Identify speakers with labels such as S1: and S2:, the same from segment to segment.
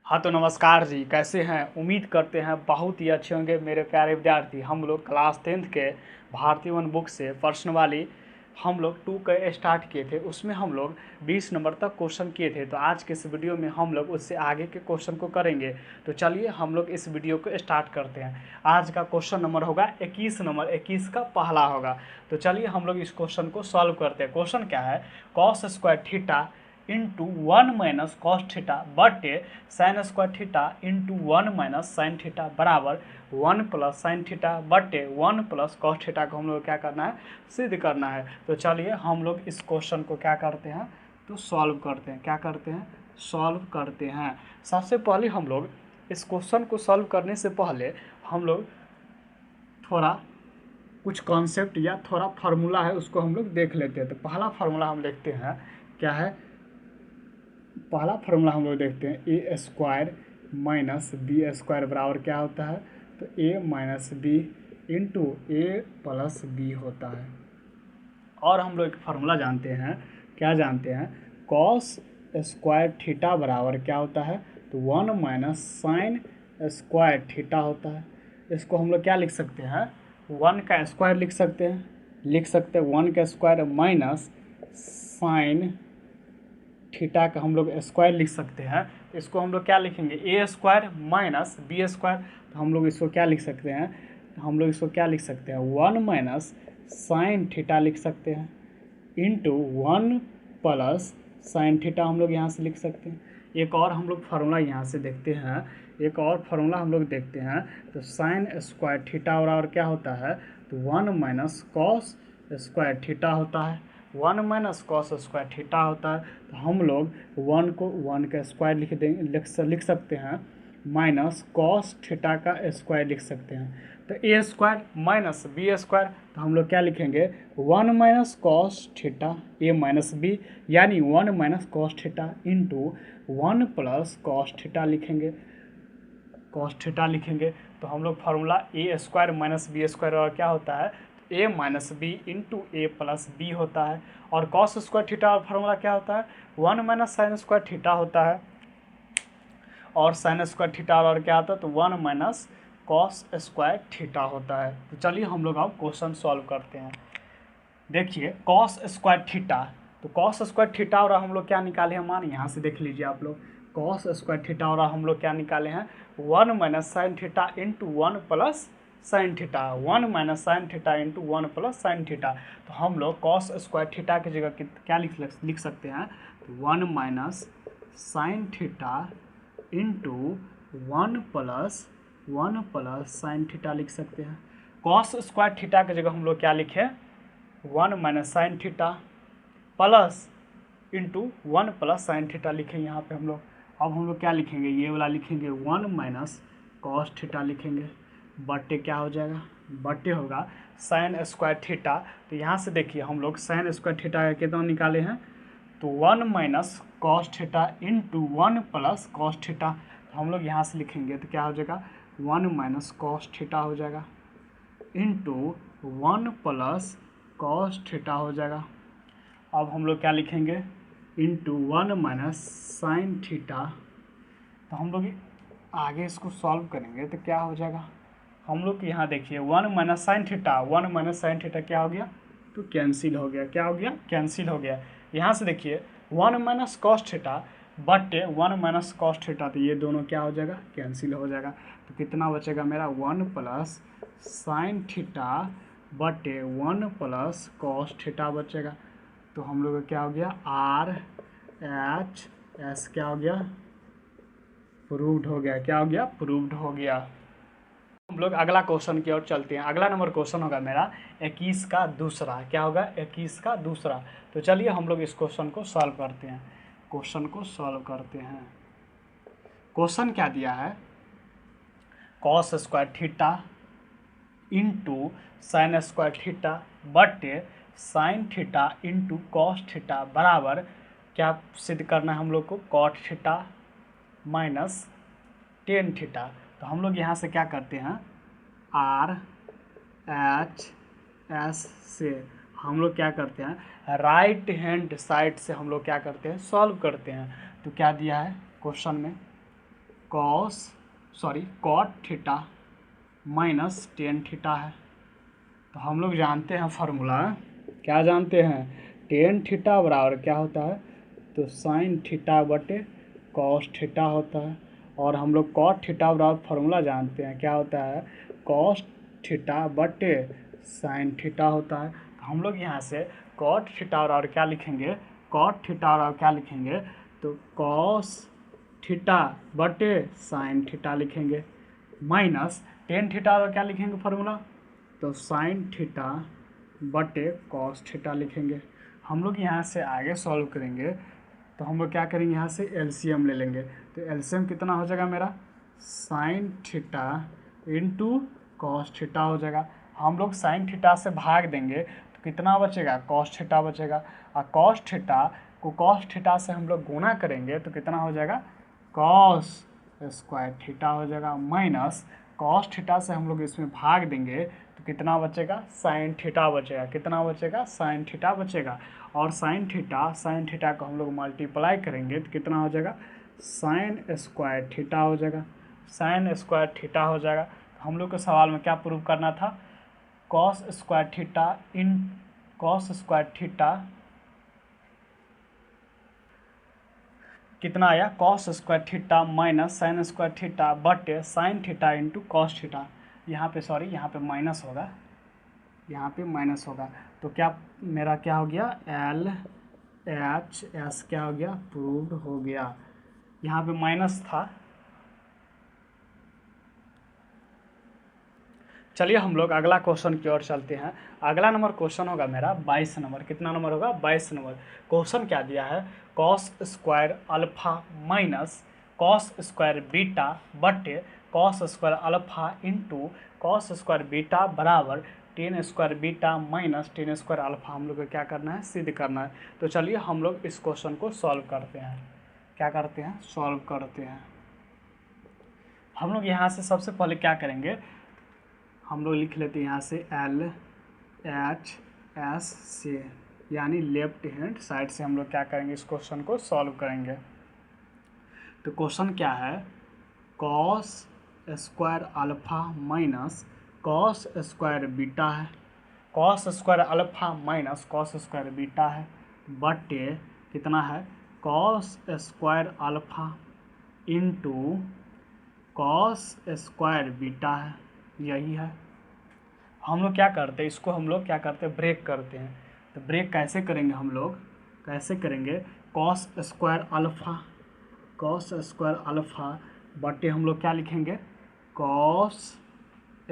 S1: हाँ तो नमस्कार जी, कैसे हैं? उम्मीद करते हैं बहुत ही अच्छे होंगे मेरे प्यारे विद्यार्थी। हम लोग क्लास 10th के भारतीय वन बुक से प्रश्न वाली हम लोग 2 का स्टार्ट किए थे। उसमें हम लोग 20 नंबर तक क्वेश्चन किए थे। तो आज के इस वीडियो में हम लोग उससे आगे के क्वेश्चन को करेंगे। तो चलिए हम लोग इस वीडियो को स्टार्ट करते हैं। आज का क्वेश्चन नंबर होगा 21 नंबर, 21 का पहला होगा। तो चलिए हम लोग इस क्वेश्चन को सॉल्व करते हैं। क्वेश्चन क्या है? Cos square theta into 1 minus cos theta बटे sine square theta into 1 minus sine theta बराबर 1 प्लस साइन थीटा बटे 1 प्लस कॉस थीटा को हम लोग क्या करना है? सिद्ध करना है। तो चलिए हम लोग इस क्वेश्चन को क्या करते हैं? तो सॉल्व करते हैं। क्या करते हैं? सॉल्व करते हैं। सबसे पहले हम लोग इस क्वेश्चन को सॉल्व करने से पहले हम लोग थोड़ा कुछ कॉन्सेप्ट या थोड़ा फार्मूला है उसको हम लोग देख लेते हैं। तो पहला फार्मूला हम देखते हैं क्या है? पहला फार्मूला हम लोग देखते हैं ए स्क्वायर माइनस बी स्क्वायर बराबर क्या होता है? तो ए माइनस बी इंटू ए प्लस बी होता है। और हम लोग एक फार्मूला जानते हैं, क्या जानते हैं? कॉस स्क्वायर थीटा बराबर क्या होता है? तो 1 माइनस साइन स्क्वायर थीटा होता है। इसको हम लोग क्या लिख सकते हैं? 1 का स्क्वायर लिख सकते हैं। 1 का स्क्वायर माइनस साइन थीटा का हम लोग स्क्वायर लिख सकते हैं। इसको हम लोग क्या लिखेंगे? ए स्क्वायर माइनस बी स्क्वायर। तो हम लोग इसको क्या लिख सकते हैं? हम लोग इसको क्या लिख सकते हैं? 1 माइनस साइन थीटा लिख सकते हैं इंटू 1 प्लस साइन थीटा हम लोग यहाँ से लिख सकते हैं। एक और हम लोग फार्मूला यहाँ से देखते हैं। एक और फार्मूला हम लोग देखते हैं। तो साइन स्क्वायर थीटा बराबर क्या होता है? तो 1 माइनस कॉस स्क्वायर थीटा होता है। 1 माइनस कॉस स्क्वायर थीटा होता है। तो हम लोग 1 को 1 का स्क्वायर लिख सकते हैं, माइनस कॉस थीटा का स्क्वायर लिख सकते हैं। तो ए स्क्वायर माइनस बी स्क्वायर, तो हम लोग क्या लिखेंगे? 1 माइनस कॉस थीटा ए माइनस बी, यानी 1 minus cos theta into 1 plus cos theta लिखेंगे। कॉस थीटा लिखेंगे तो हम लोग फार्मूला ए स्क्वायर माइनस बी स्क्वायर और क्या होता है? ए माइनस बी इंटू ए प्लस बी होता है। और कॉस स्क्वायर थीटा और फार्मूला क्या होता है? 1 माइनस साइन स्क्वायर थीटा होता है। और साइन स्क्वायर थीटा और क्या होता है? तो 1 माइनस कॉस स्क्वायर थीटा होता है। तो चलिए हम लोग अब क्वेश्चन सॉल्व करते हैं। देखिए कॉस स्क्वायर थीटा, तो कॉस स्क्वायर थीटा और हम लोग क्या निकाले हैं मान? यहाँ से देख लीजिए आप लोग। कॉस स्क्वायर थीटा और हम लोग क्या निकाले हैं? 1 minus sine theta into 1 plus sine theta. 1 minus sine theta into 1 plus sine theta. तो हम लोग कॉस स्क्वायर थीटा की जगह क्या लिख सकते हैं? 1 minus sine theta into 1 plus sine theta लिख सकते हैं। कॉस स्क्वायर थीटा की जगह हम लोग क्या लिखे? 1 minus sine theta plus into 1 plus sine theta लिखें यहाँ पे हम लोग। अब हम लोग क्या लिखेंगे? ये वाला लिखेंगे 1 माइनस कॉस थीटा लिखेंगे, बट्टे क्या हो जाएगा? बट्टे होगा साइन स्क्वायर थीटा। तो यहाँ से देखिए हम लोग साइन स्क्वायर थीटा कितना निकाले हैं? तो 1 minus cos theta into 1 plus cos theta. तो हम लोग यहाँ से लिखेंगे तो क्या हो जाएगा? 1 माइनस कॉस थीटा हो जाएगा इंटू 1 प्लस कॉस थीटा हो जाएगा। अब हम लोग क्या लिखेंगे? Into 1 minus sine theta. तो हम लोग आगे इसको सॉल्व करेंगे तो क्या हो जाएगा? हम लोग यहाँ देखिए 1 minus sine theta, 1 minus sine theta क्या हो गया? तो कैंसिल हो गया। क्या हो गया? कैंसिल हो गया। यहाँ से देखिए 1 माइनस कॉस थीटा बटे 1 माइनस कॉस थीटा, तो ये दोनों क्या हो जाएगा? कैंसिल हो जाएगा। तो कितना बचेगा मेरा? 1 प्लस साइन थीटा बटे 1 प्लस कॉस थीटा बचेगा। तो हम लोग का क्या हो गया? आर एच एस क्या हो गया? प्रूव्ड हो गया। क्या हो गया? प्रूव्ड हो गया। हम लोग अगला क्वेश्चन की ओर चलते हैं। अगला नंबर क्वेश्चन होगा मेरा 21 का दूसरा। क्या होगा? 21 का दूसरा। तो चलिए हम लोग इस क्वेश्चन को सॉल्व करते हैं। क्वेश्चन को सॉल्व करते हैं। क्वेश्चन क्या दिया है? Cos square theta into sine square theta बटे sine theta into cos theta बराबर क्या सिद्ध करना है हम लोग को? Cot theta minus ten theta. तो हम लोग यहाँ से क्या करते हैं? आर एच एस से हम लोग क्या करते हैं? राइट हैंड साइड से हम लोग क्या करते हैं? सॉल्व करते हैं। तो क्या दिया है क्वेश्चन में? Cot theta minus ten theta है। तो हम लोग जानते हैं फार्मूला, क्या जानते हैं, टेन थीटा बराबर क्या होता है, तो साइन थीटा बटे कॉस थीटा होता है। और हम लोग कॉट थीटा बराबर फार्मूला जानते हैं, क्या होता है, कॉस थीटा बटे साइन थीटा होता है। तो हम लोग यहाँ से कॉट थीटा बराबर क्या लिखेंगे, कॉट थीटा बराबर क्या लिखेंगे, तो कॉस थीटा बटे साइन थीटा लिखेंगे, माइनस टेन थीटा बराबर क्या लिखेंगे फार्मूला, तो साइन थीटा बटे कॉस थीटा लिखेंगे। हम लोग यहाँ से आगे सॉल्व करेंगे तो हम लोग क्या करेंगे, यहाँ से एलसीएम ले लेंगे। तो एलसीएम कितना हो जाएगा मेरा, sign theta into cos theta हो जाएगा। हम लोग साइन थीटा से भाग देंगे तो कितना बचेगा, कॉस थीटा बचेगा। और कॉस थीटा को कॉस थीटा से हम लोग गुना करेंगे तो कितना हो जाएगा, कॉस स्क्वायर थीटा हो जाएगा, माइनस कॉस थीटा से हम लोग इसमें भाग देंगे तो कितना बचेगा, साइन थीटा बचेगा। कितना बचेगा, साइन थीटा बचेगा। और साइन थीटा को हम लोग मल्टीप्लाई करेंगे तो कितना हो जाएगा, साइन स्क्वायर थीटा हो जाएगा, साइन स्क्वायर थीटा हो जाएगा। तो हम लोग को सवाल में क्या प्रूव करना था, कॉस स्क्वायर थीटा कितना आया, cos square theta minus sine square theta बटे sine theta into cos theta. यहाँ पे माइनस होगा, यहाँ पे माइनस होगा। तो क्या मेरा क्या हो गया, एल एच एस क्या हो गया, प्रूव्ड हो गया। यहाँ पे माइनस था। चलिए हम लोग अगला क्वेश्चन की ओर चलते हैं। अगला नंबर क्वेश्चन होगा मेरा 22 नंबर। कितना नंबर होगा, 22 नंबर। क्वेश्चन क्या दिया है, cos square alpha minus cos square beta बटे cos square alpha into cos square beta बराबर tan square beta minus tan square alpha हम लोग को क्या करना है, सिद्ध करना है। तो चलिए हम लोग इस क्वेश्चन को सॉल्व करते हैं। क्या करते हैं, सॉल्व करते हैं। हम लोग यहाँ से सबसे पहले क्या करेंगे, हम लोग लिख लेते हैं यहाँ से एल एच एस से, यानी लेफ्ट हैंड साइड से हम लोग क्या करेंगे, इस क्वेश्चन को सॉल्व करेंगे। तो क्वेश्चन क्या है, cos square alpha minus cos square beta है, cos square alpha minus cos square beta है बटे कितना है, cos square alpha into cos square beta है, यही है। हम लोग क्या करते हैं, इसको हम लोग क्या करते हैं, ब्रेक करते हैं। तो ब्रेक कैसे करेंगे हम लोग, कैसे करेंगे, कॉस स्क्वायर अल्फा बटे हम लोग क्या लिखेंगे, cos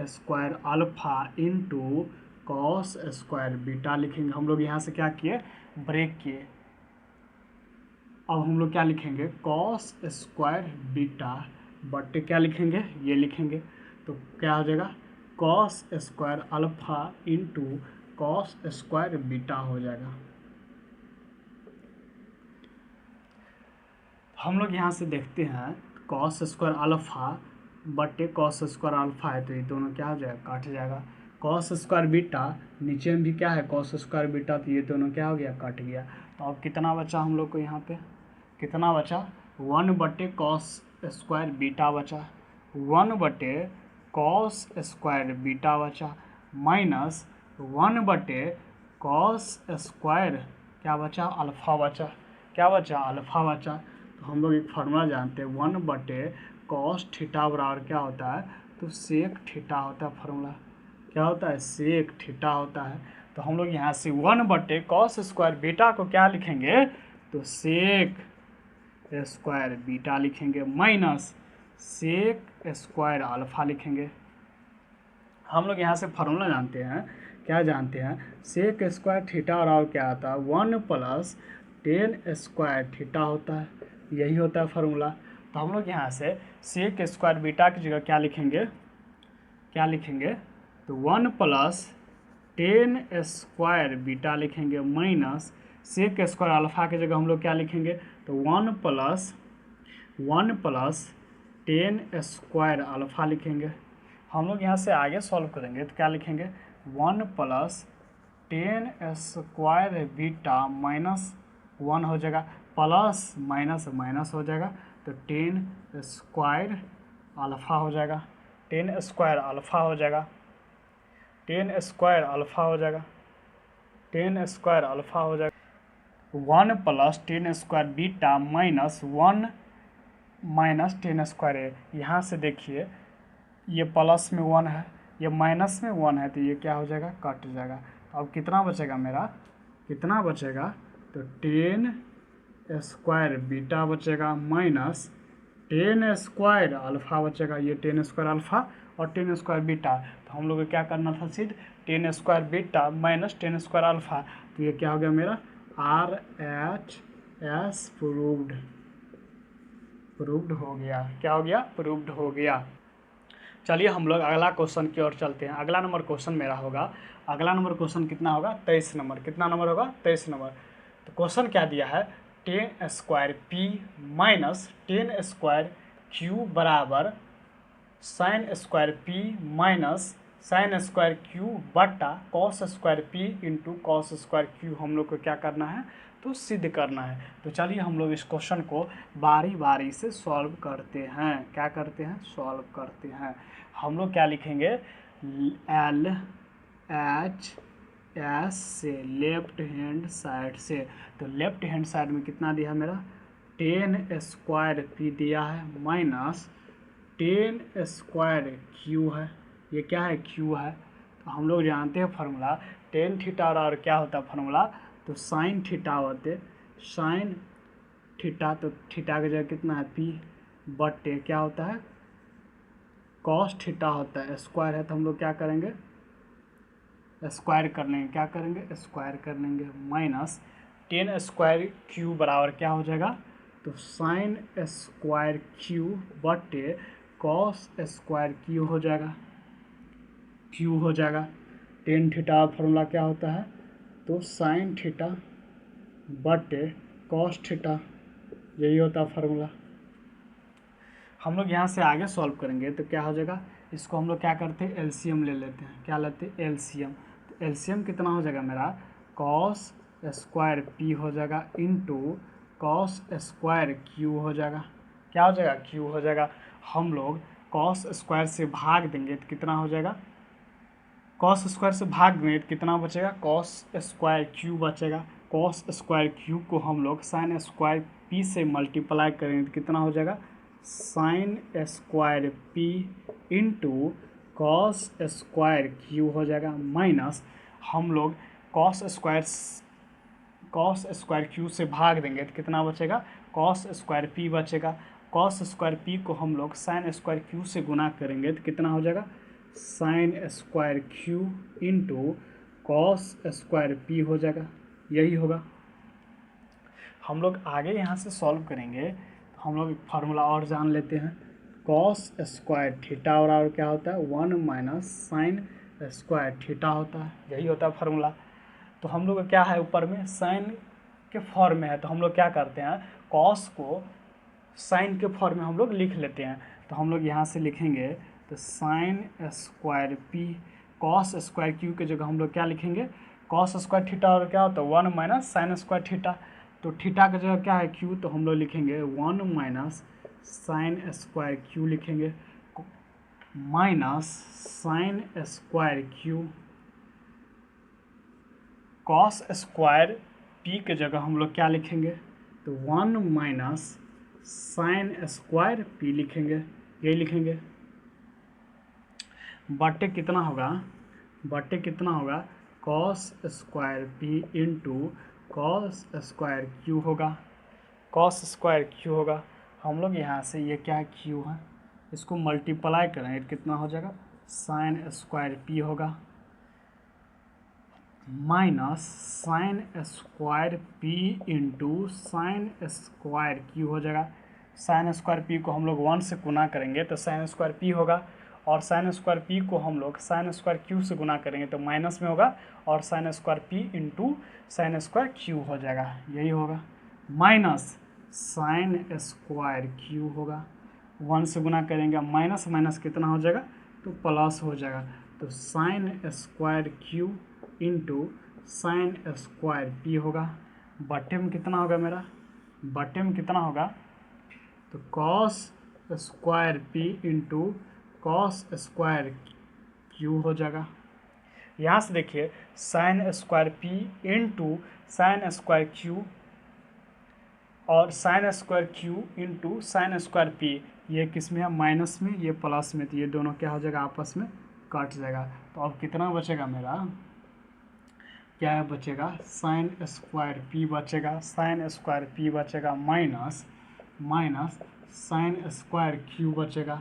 S1: square alpha into cos square beta लिखेंगे। हम लोग यहाँ से क्या किए, ब्रेक किए। अब हम लोग क्या लिखेंगे, कॉस स्क्वायर बीटा बटे क्या लिखेंगे, ये लिखेंगे। तो क्या हो जाएगा, cos square alpha into cos square beta हो जाएगा। हम लोग यहाँ से देखते हैं, कॉस स्क्वायर अल्फा बटे कॉस स्क्वायर अल्फा है तो ये दोनों क्या हो जाएगा, काट जाएगा। कॉस स्क्वायर बीटा नीचे में भी क्या है, कॉस स्क्वायर बीटा, तो ये दोनों क्या हो गया, कट गया। तो अब कितना बचा हम लोग को, यहाँ पे कितना बचा, 1 बटे कॉस स्क्वायर बीटा बचा, 1 बटे कॉस स्क्वायर बीटा बचा, माइनस 1 बटे कॉस स्क्वायर क्या बचा, अल्फा बचा। क्या बचा, अल्फा बचा। तो हम लोग एक फार्मूला जानते हैं, 1 बटे कॉस थीटा बराबर क्या होता है, तो सेक थीटा होता है। फार्मूला क्या होता है, सेक थीटा होता है। तो हम लोग यहाँ से 1 बटे कॉस स्क्वायर बीटा को क्या लिखेंगे, तो सेक स्क्वायर बीटा लिखेंगे, माइनस सेक स्क्वायर अल्फा लिखेंगे। हम लोग यहाँ से फार्मूला जानते हैं, क्या जानते हैं, सेक स्क्वायर थीटा और क्या आता है, 1 प्लस टेन स्क्वायर थीटा होता है, यही होता है फार्मूला। तो हम लोग यहाँ से सेक स्क्वायर बीटा की जगह क्या लिखेंगे, क्या लिखेंगे, तो 1 प्लस टेन स्क्वायर बीटा लिखेंगे, माइनस सेक स्क्वायर अल्फा की जगह हम लोग क्या लिखेंगे, तो 1 प्लस टेन स्क्वायर अल्फा लिखेंगे। हम लोग यहाँ से आगे सॉल्व करेंगे तो क्या लिखेंगे, 1 plus ten square beta minus 1 हो जाएगा, प्लस माइनस माइनस हो जाएगा, तो टेन स्क्वायर अल्फ़ा हो जाएगा, टेन स्क्वायर अल्फ़ा हो जाएगा, टेन स्क्वायर अल्फ़ा हो जाएगा, टेन स्क्वायर अल्फ़ा हो जाएगा, 1 plus ten square beta minus 1 minus tan square है। यहाँ से देखिए ये प्लस में 1 है, ये माइनस में 1 है, तो ये क्या हो जाएगा, कट जाएगा। तो अब कितना बचेगा मेरा, कितना बचेगा, तो टेन स्क्वायर बीटा बचेगा माइनस टेन स्क्वायर अल्फ़ा बचेगा। ये टेन स्क्वायर अल्फ़ा और टेन स्क्वायर बीटा, तो हम लोग को क्या करना था सीध, ten square beta minus tan square alpha. तो ये क्या हो गया मेरा, RHS प्रूव्ड, प्रूव्ड हो गया। क्या हो गया, प्रूव्ड हो गया। चलिए हम लोग अगला क्वेश्चन की ओर चलते हैं। अगला नंबर क्वेश्चन मेरा होगा, अगला नंबर क्वेश्चन कितना होगा, 23 नंबर। कितना नंबर होगा, 23 नंबर। तो क्वेश्चन क्या दिया है, tan square P minus tan square Q बराबर sine square P minus sine square Q बटा cos square P into cos square Q हम लोग को क्या करना है, तो सिद्ध करना है। तो चलिए हम लोग इस क्वेश्चन को बारी बारी से सॉल्व करते हैं। क्या करते हैं, सॉल्व करते हैं। हम लोग क्या लिखेंगे, LHS से, लेफ्ट हैंड साइड से। तो लेफ्ट हैंड साइड में कितना दिया है मेरा, टेन स्क्वायर पी दिया है माइनस टेन स्क्वायर क्यू है। ये क्या है, क्यू है। तो हम लोग जानते हैं फार्मूला, टेन थीटा और क्या होता है फार्मूला, तो साइन थीटा होते, साइन थीटा, तो थीटा की जगह कितना है, पी बटे क्या होता है, कॉस थीटा होता है। स्क्वायर है तो हम लोग क्या करेंगे, स्क्वायर कर लेंगे। क्या करेंगे, स्क्वायर कर लेंगे माइनस टेन स्क्वायर क्यू बराबर क्या हो जाएगा, तो साइन स्क्वायर क्यू बटे कॉस स्क्वायर क्यू हो जाएगा, क्यू हो जाएगा। टेन थीटा फार्मूला क्या होता है, तो साइन थीटा बटे कॉस थीटा, यही होता है फार्मूला। हम लोग यहाँ से आगे सॉल्व करेंगे तो क्या हो जाएगा, इसको हम लोग क्या करते हैं, एलसीएम ले लेते हैं। क्या लेते हैं, एलसीएम। तो एलसीएम कितना हो जाएगा मेरा, कॉस स्क्वायर पी हो जाएगा इंटू कॉस स्क्वायर क्यू हो जाएगा। क्या हो जाएगा, क्यू हो जाएगा। हम लोग कॉस स्क्वायर से भाग देंगे तो कितना हो जाएगा, कॉस स्क्वायर से भाग देंगे तो कितना बचेगा, कॉस स्क्वायर क्यू बचेगा। कॉस स्क्वायर क्यू को हम लोग साइन स्क्वायर पी से मल्टीप्लाई करेंगे तो कितना हो जाएगा, sign square P into cos square Q हो जाएगा माइनस हम लोग कॉस स्क्वायर क्यू से भाग देंगे तो कितना बचेगा, कॉस स्क्वायर पी बचेगा। कॉस स्क्वायर पी को हम लोग साइन स्क्वायर क्यू से गुना करेंगे तो कितना हो जाएगा, sign square Q into cos square P हो जाएगा, यही होगा। हम लोग आगे यहाँ से सॉल्व करेंगे तो हम लोग फार्मूला और जान लेते हैं। कॉस स्क्वायर थीटा और क्या होता है, 1 माइनस साइन स्क्वायर थीटा होता है, यही होता है फार्मूला। तो हम लोग क्या है, ऊपर में साइन के फॉर्म में है तो हम लोग क्या करते हैं, कॉस को साइन के फॉर्म में हम लोग लिख लेते हैं। तो हम लोग यहाँ से लिखेंगे तो sign square P cos square Q के जगह हम लोग क्या लिखेंगे, कॉस स्क्वायर थीटा और क्या होता है 1 माइनस साइन स्क्वायर थीटा। तो थीटा की जगह क्या है, क्यू, तो हम लोग लिखेंगे 1 माइनस साइन स्क्वायर क्यू लिखेंगे minus sine square Q cos square P के जगह हम लोग क्या लिखेंगे, तो 1 माइनस साइन स्क्वायर पी लिखेंगे, यही लिखेंगे। बटे कितना होगा, बटे कितना होगा, cos square P into cos square Q होगा, कॉस स्क्वायर क्यू होगा। हम लोग यहाँ से ये क्या है, क्यू है, इसको मल्टीप्लाई करेंगे तो कितना हो जाएगा, साइन स्क्वायर पी होगा minus sine square P into sine square Q हो जाएगा। साइन स्क्वायर पी को हम लोग 1 से गुना करेंगे तो साइन स्क्वायर पी होगा, और साइन स्क्वायर पी को हम लोग साइन स्क्वायर क्यू से गुना करेंगे तो माइनस में होगा, और sine square P into sine square Q हो जाएगा, यही होगा। माइनस साइन स्क्वायर क्यू होगा, 1 से गुना करेंगे, माइनस माइनस कितना हो जाएगा, तो प्लस हो जाएगा। तो sign square Q into sine square P होगा। बटे में कितना होगा मेरा, बटे में कितना होगा, तो cos square P into cos square Q हो जाएगा। यहाँ से देखिए sine square P into sine square Q और sine square Q into sine square P, ये किस में है, माइनस में, ये प्लस में, तो ये दोनों क्या हो जाएगा, आपस में कट जाएगा। तो अब कितना बचेगा मेरा, क्या बचेगा, साइन स्क्वायर पी बचेगा, साइन स्क्वायर पी बचेगा माइनस साइन स्क्वायर क्यू बचेगा,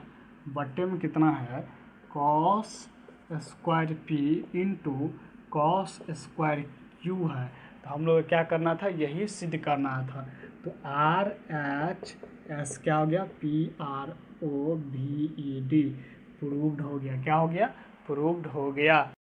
S1: बट्टे में कितना है, cos square P into cos square Q है। तो हम लोग क्या करना था, यही सिद्ध करना था। तो आर एच एस क्या हो गया, P R O V E D, proved हो गया। क्या हो गया, प्रूव्ड हो गया।